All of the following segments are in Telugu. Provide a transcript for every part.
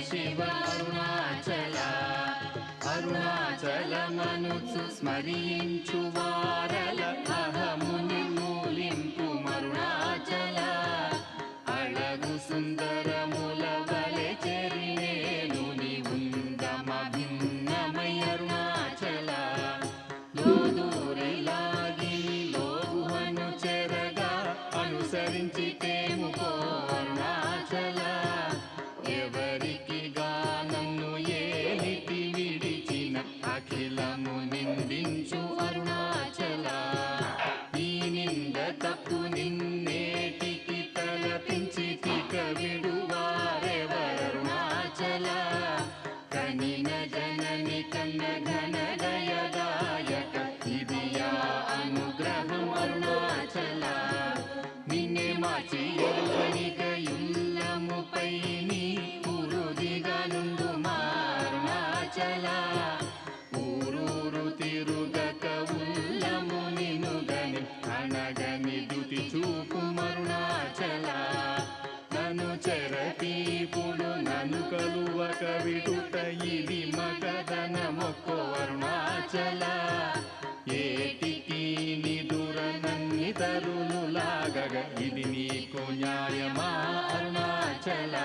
శివ అరుణాచల అరుణాచలమనుచు స్మరించు వారల అహముని మూలింపు మరుణాచల అళగు సుందరముల వలె చెరినేను నివుందమ భిన్నమై అరుణాచల లోదూరిలాగి లోగుహను చెరగా అనుసరించి తేము అరుణాచల ఎవరికి గానన్ను ఏలిటి విడిచిన అఖిలము నిందించు అరుణాచల ఈ నింద తప్పు నిన్నేటికి తలపించి తిక విడువారెవరుణాచల కనిన జనని కన్న ఘన దయదాయక ఇదియా అనుగ్రహం అరుణాచల నిన్నే మార్చి ఎరుగనికయుల్లముపై నీ పురుదిగా నుండు అరుణాచల ఊరూరు తిరుగక ఉల్లము నినుగని అనగని దుతి చూపు అరుణాచల నన్ను చెరపీపుడు నన్ను కలువక విడుట ఇది మగదన మొక్కో అరుణాచల ఏటికి నిదుర నన్ని తరులు లాగగ ఇది నీకు న్యాయమా అరుణాచల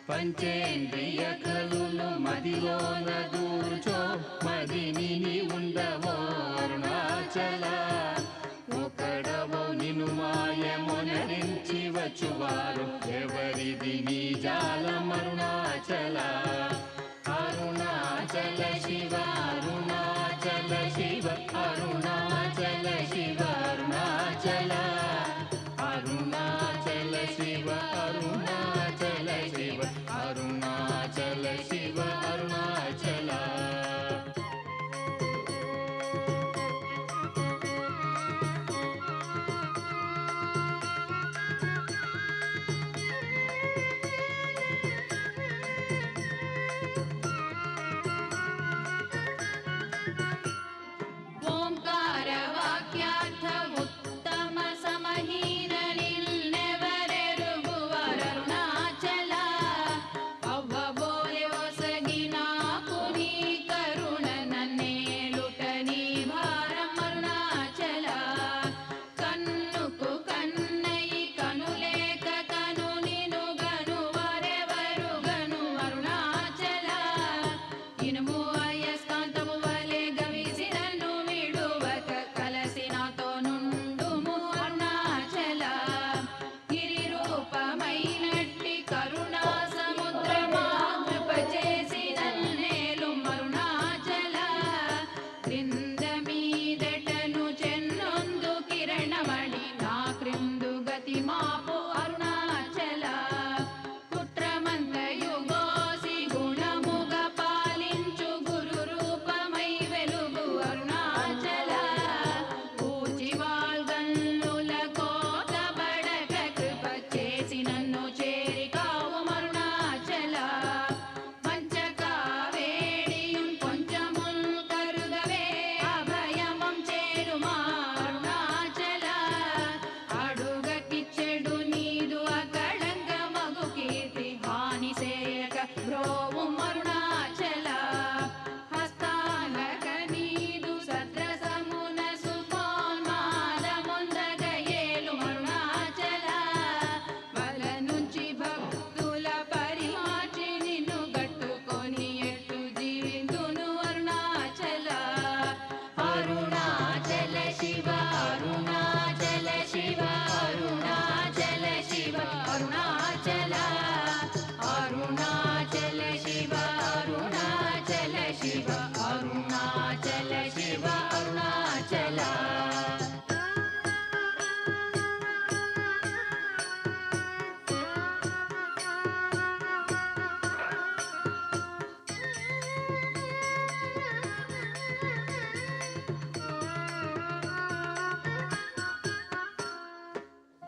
పంచేంద్రియ కలులు మదిలోన దూర్చో మదిని ఉండవో అరుణాచల ఒకడవో నిను మాయమొనరించి వచ్చువారు ఎవరిది నీ జాలం అరుణాచల అరుణాచల శివ అరుణాచల శివ అరుణాచల శివ అరుణాచల అరుణాచల శివ అరుణాచల శివ అరుణాచల శివ అరుణాచల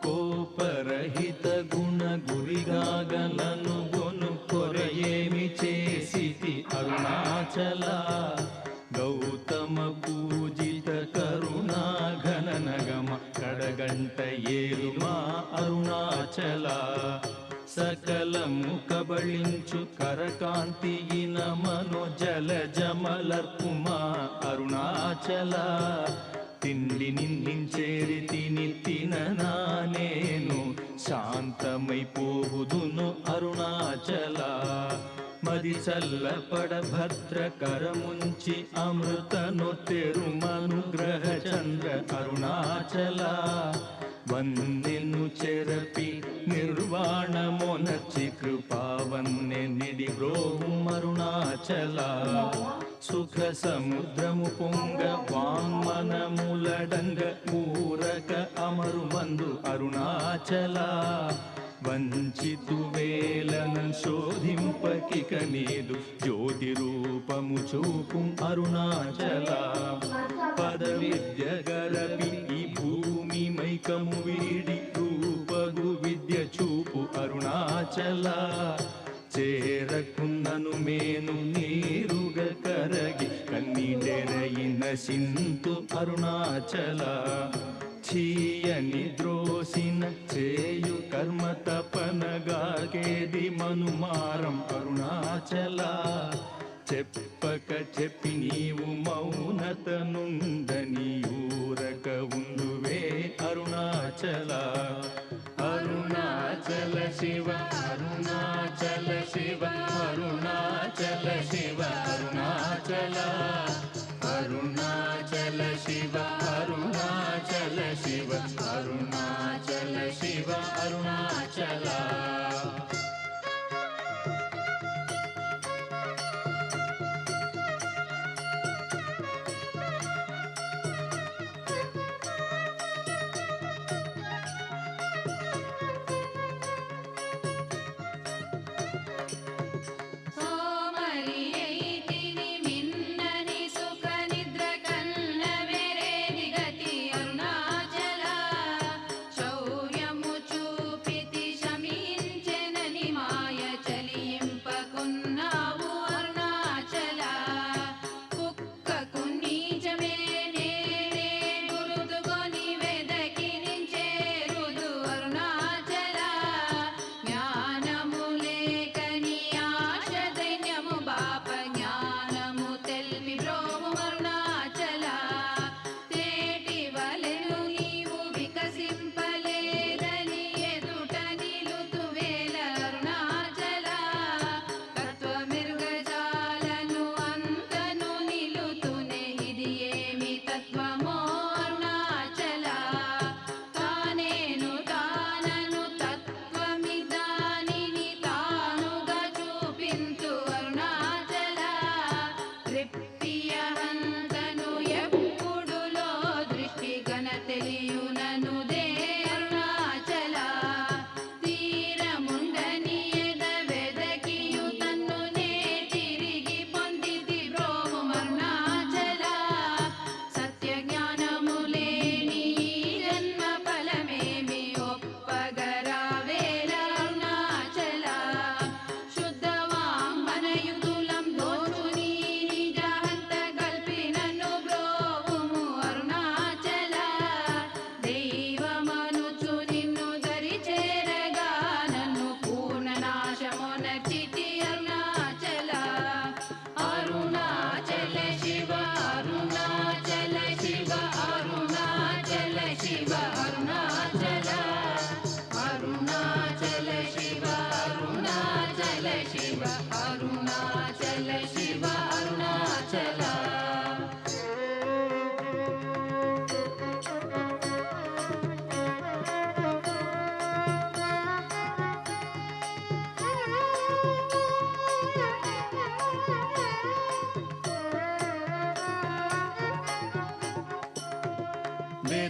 కోపరహిత గుణ గురిగాగలను గొను కొరయేమి చేసితి అరుణాచల గౌతమ పూజిత కరుణా ఘన నగమ కడగంట ఏలుమా అరుణాచల సకలము కబళించు కరకాంతియిన మనో జలజమలర్పుమా అరుణాచల తిండి నిందించేరి తిని తిననా నేను శాంతమైపోవుదును అరుణాచల మది చల్లపడ భద్రకరముంచి అమృతను తెరుమనుగ్రహ చంద్ర అరుణాచల వందెను చెరపి నిర్వాణమొనర్చి కృపావన్నె నిడి బ్రోమరుణాచల సుఖ సముద్రము పొంగ వాంగ్మనములడంగ ఊరక అమరు మందు అరుణాచల వంచితు వేలన శోధింపకిక నీదు జ్యోతి రూపము చూపు అరుణాచల పద విద్య గరపి ఈ భూమి మైకము వీడి రూపగు విద్య చూపు అరుణాచల చేరకున్నను మేను నీరుగ కరగి కన్నీటెరయిన సింతు అరుణాచల చీయని ద్రోసిన చేయు కర్మ తపనగాకేది మనుమారం అరుణాచల చెప్పక చెప్పి నీవు మౌనత నుందని ఊరక ఉండువే అరుణాచల అరుణాచల శివ అరుణాచల శివ అరుణాచల శివ అరుణాచల అరుణాచల శివ అరుణాచల శివ అరుణాచల శివ అరుణాచల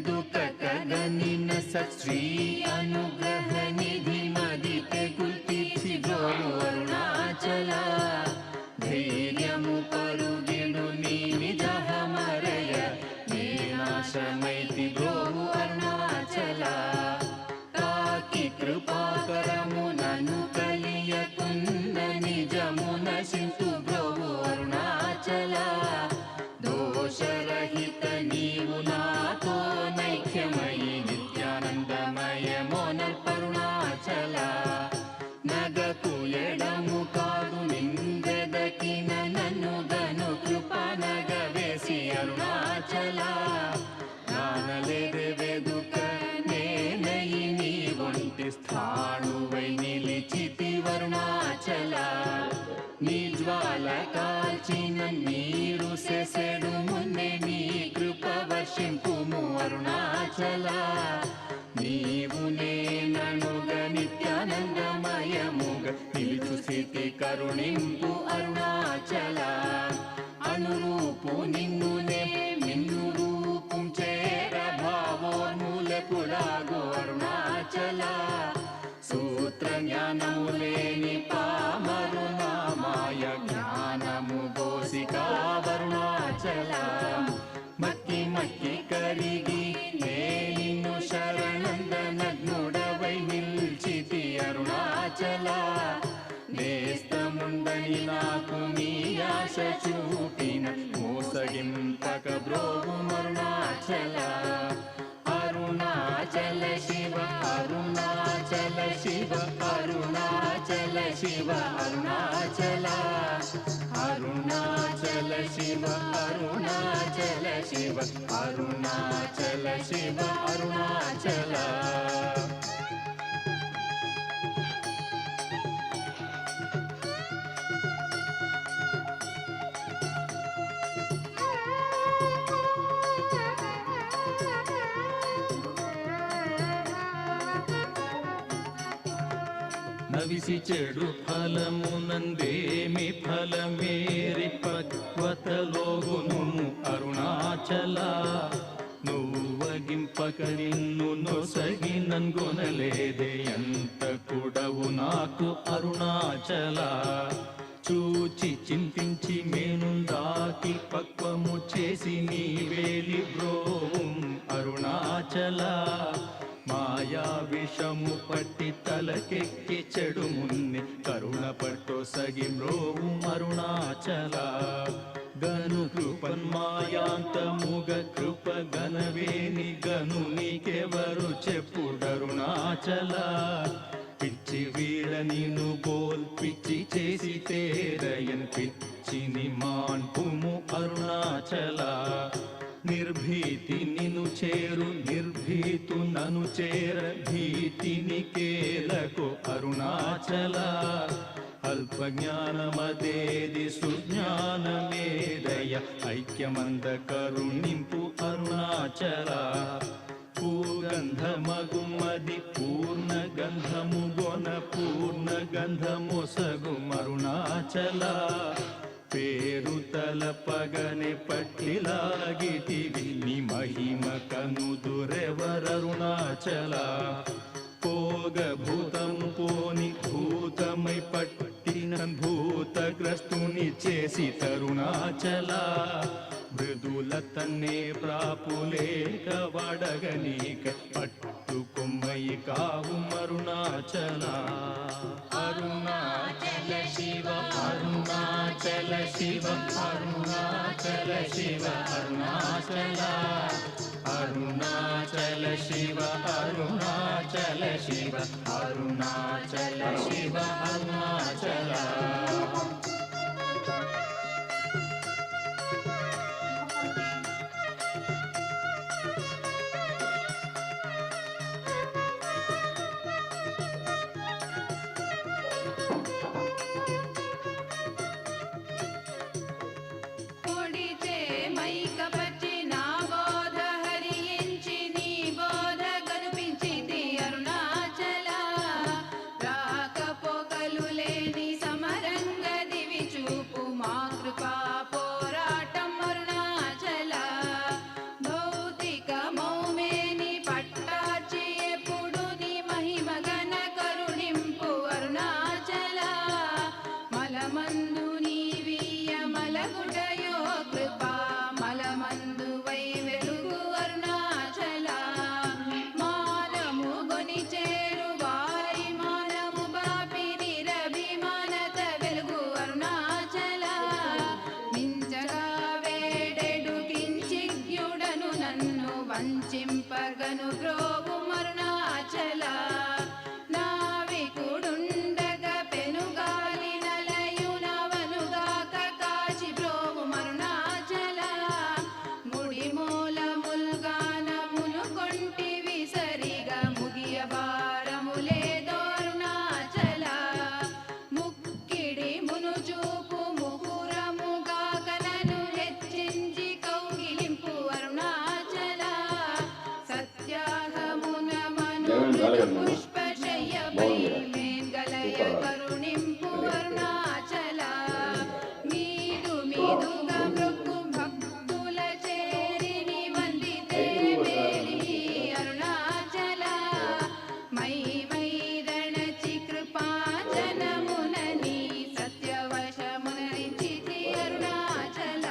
వెదుకగనిన సత్శ్రీ అనుగ్రహ నిధి మదితే గుర్తించి బ్రోము అరుణాచల ధైర్యము పరుగిడు నీ నిజహ మరయ నీ నాశమైతి బ్రోము అరుణాచల తాకి కృపాకరము నన్ను కలియకున్న నిజము నశింతు బ్రోము అరుణాచల దోషరహిత నీవు నాతో నైక్యమయి నిత్యానందమయ మోనర్పరుణాచల వెళ్ళడము కాదు నిందెదకిన నన్ను గను కృపనగవేసి అరుణాచల నానలేదే వెదుక నేనయి నీ ఒంటి స్థాణువై నిలిచితి అరుణాచల నీ జ్వాల కాల్చిన నీరు సెసెడు మున్నే నీ కృప వర్షింపుము అరుణాచల నీవు నేననుగ నిత్యానందమయముగ నిలుచు స్థితి కరుణింపు అరుణాచల అనురూపు నిన్నునే మిన్ను రూపం చేర భావోన్ములపులాగు అరుణాచల సూత్ర జ్ఞానము లేని పామరు నామాయ జ్ఞానము బోసికా అరుణాచల మక్కి మక్కి కరిగి నే నిన్ను శరణందనగ్నుడవై నిల్చితి అరుణాచల నేస్తముందని నాకు నీ ఆశ చూపిన మోసగింపక బ్రోవు అరుణాచల అరుణాచల శివ అరుణాచల శివ అరుణాచల శివ అరుణాచల అరుణాచల శివ అరుణాచల శివ అరుణాచల శివ అరుణాచల నవిసి చెడు ఫలమునందేమి ఫలమేరి పక్వతలోగును అరుణాచల నువ్వగింపక నిన్ను నొసగి నన్గొనలేదే ఎంత కూడవు నాకు అరుణాచల చూచి చింతించి మేనుందాకి పక్వము చేసి నీ వేలి బ్రోవం అరుణాచల మాయా విషము పట్టి తలకెక్కి చెడు మున్ని కరుణ పట్టో సగి మ్రోవు అరుణాచల గను కృపన్మాయాంతముగ కృప గనవేని గను నీకెవరు చెప్పుడరుణాచల పిచ్చి వీడ నిన్ను బోల్పిచ్చి చేసి తేరయన్ పిచ్చిని మాన్పుము అరుణాచల నిర్భీతి నిన్ను చేరు నిర్భీతు నను చేర భీతిని కేలకు అరుణాచల అల్ప జ్ఞానమదేది సుజ్ఞానమేదయ ఐక్యమంద కరుణింపు అరుణాచల పూగంధమగుమది పూర్ణ గంధము గొన పూర్ణ గంధము సగు అరుణాచల పేరు తలపగనే పట్టిలాగిటివి నీ మహిమ కనుదురెవరరుణాచల పోగ భూతము పోని భూతమై పట్టిన భూతగ్రస్తుని చేసి తరుణాచల మృదుల తన్నే ప్రాపులేక వడగనీక పట్టుకొమ్మయి కావు అరుణాచల అరుణాచల శివ అరుణాచల శివ అరుణాచల శివ అరుణాచల అరుణాచల శివ అరుణాచల శివ అరుణాచల శివ అరుణాచల వంచింపగను బ్రోవు మరుణాచల నావికుడుండగ పెనుగా చూపు ముహురముగా కలను హెచ్చించి కౌగిలింపు అరుణాచల సత్యాగమున మనుజ పుష్పశయ్యపై మేంగలయ కరుణింపు అరుణాచల మీదు మీదుగా మృక్కు భక్తుల చేరిని వందితే వేలి అరుణాచల మై మై రణచి కృపాచనమునని సత్యవశమునరించితి అరుణాచల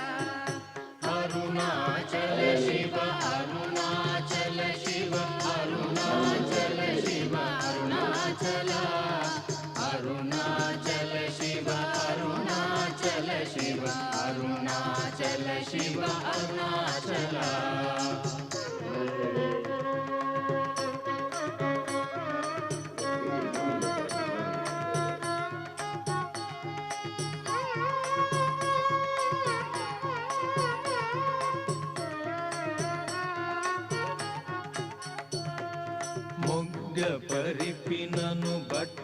అరుణాచల శివ అరుణాచల శివ అరుణాచల శివ అరుణాచల అరుణాచల శివ అరుణాచల శివ అరుణాచల శివ అరుణాచల మొగ్గ పరిపినను బట్ట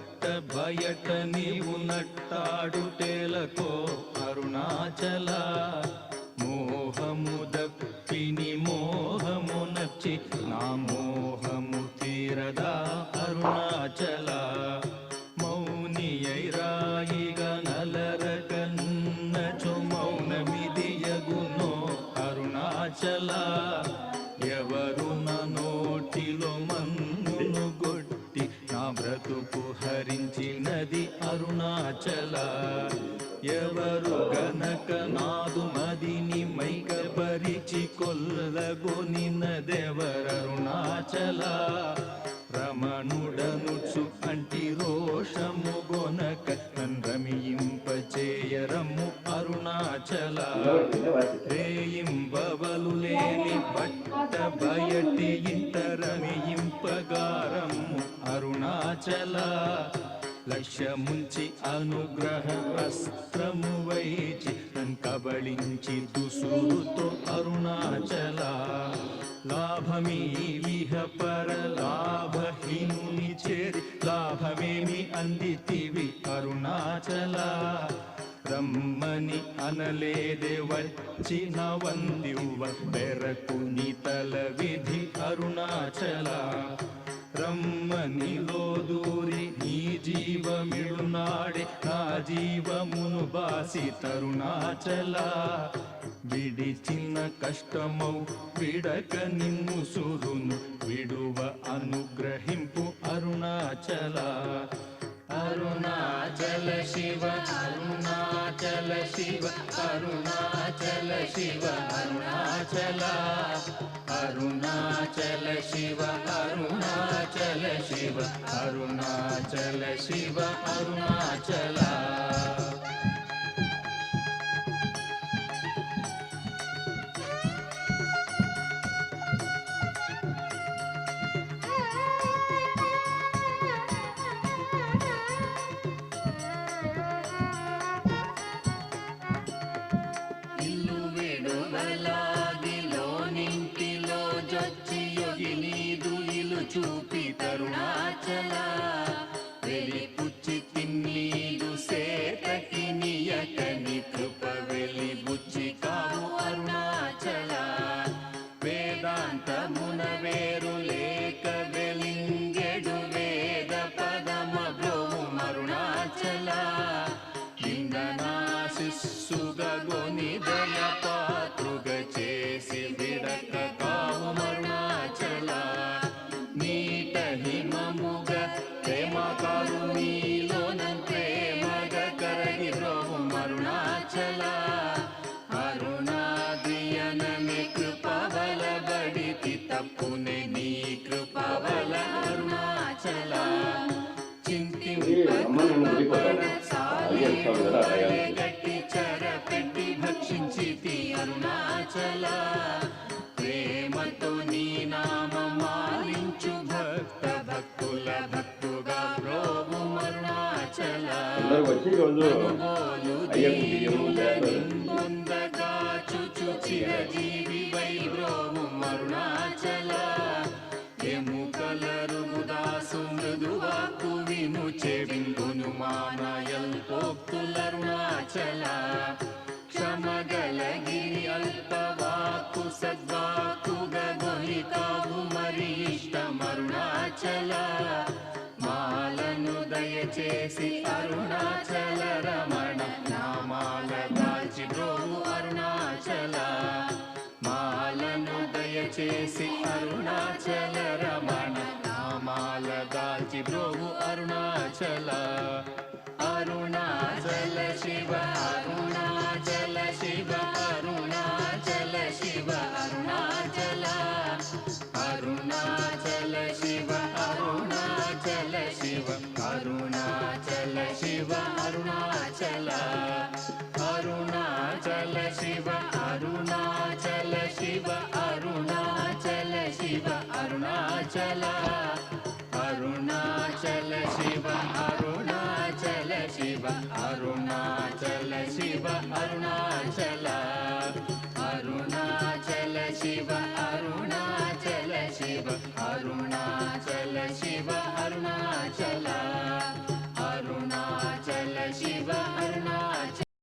బయట నీవు నట్టాడుటేలకో అరుణాచల మోహము దప్పిని మోహము నచ్చి నా మోహము తీరదా అరుణాచల మౌనియై రాయిగా నలరకన్నచు మౌనమిదియగునో అరుణాచల ఎవరు నా నోటిలో మన్నును గొట్టి నా బ్రతుకు హరించినది అరుణాచల ఎవరు గనక నాదు మదిని మైకపరిచి కొల్లగొనినదెవరరుణాచల రమణుడనుచు అంటి రోషము గొనక రమియింపచేయరము అరుణాచల రేయింబవలు లేని బట్ట బయటి ఇంత రమియింపగారము అరుణాచల లక్ష్యముంచి అనుగ్రహ అస్త్రము వైచి కబళించి దుసురుతో అరుణాచల లాభమీ విహ పర లాభహీనుని చేరి లాభమేమి అందితివి అరుణాచల రమ్మని అనలేదే వచ్చిన వందివ్వ పెరకుని తల విధి అరుణాచల రమ్మనిలో దూరి నీ జీవమిడునాడే నా జీవమును బాసి తరుణాచల విడిచిన కష్టమౌ విడక నిన్ను సురును విడువ అనుగ్రహింపు అరుణాచల అరుణాచల శివ అరుణాచల శివ అరుణాచల శివ అరుణాచల అరుణాచల శివ అరుణాచల శివ అరుణాచల శివ అరుణాచల చూపి తరుణాచల వెలిపుచ్చి తిన్నీదు సేతకి నియకని కృప వెలిబుచ్చి కావు అరుణాచల వేదాంతమున వేరు లేక వెలింగెడు వేద పదమ బ్రోము అరుణాచల ఇందనాశిస్సుగొని దయ పాత్రుగ చేసి విడక కావు అరుణాచల నీట హిమముగ ప్రేమ కారు నీలోనం ప్రేమగ కరగి బ్రోము అరుణాచల అరుణాద్రియనమే కృపవల బడితి తప్పునే నీ కృపవల అరుణాచల గట్టి చర పెట్టి భక్షించితి అరుణాచల ప్రేమతో నీ నామమాలించు భక్త భక్తుల భక్తుగా ప్రోభు అరుణాచల నిందగా చుచు చిరజీవి వైభ్రోము అరుణాచల ఎముకల రుగుదాసు మృదువాకు విను చెవిందును మానయల్ పోక్తులరుణాచల ಅರುಣಾಚಲ ಕ್ಷಮಗಲಗಿರಿ ಅಲ್ಪವಾಕು ಸದ್ವಾಕು ಗಗೊಲಿಕಾವು ಮರಿ ಇಷ್ಟಮರುಣಾಚಲ మాలను దయచేసి అరుణాచల రమణ నామాల దాల్చి బ్రోవు అరుణాచల మాలను దయచేసి అరుణాచల రమణ నామాల దాల్చి బ్రోవు అరుణాచల అరుణాచల శివ అరుణాచల శివ అరుణాచల శివ అరుణాచల అరుణాచల శివ అరుణాచల శివ అరుణాచల శివ అరుణాచల అరుణాచల శివ అరుణాచల శివ అరుణాచల శివ అరుణాచల అరుణాచల శివ అరుణాచల శివ అరుణాచల శివ అరుణాచల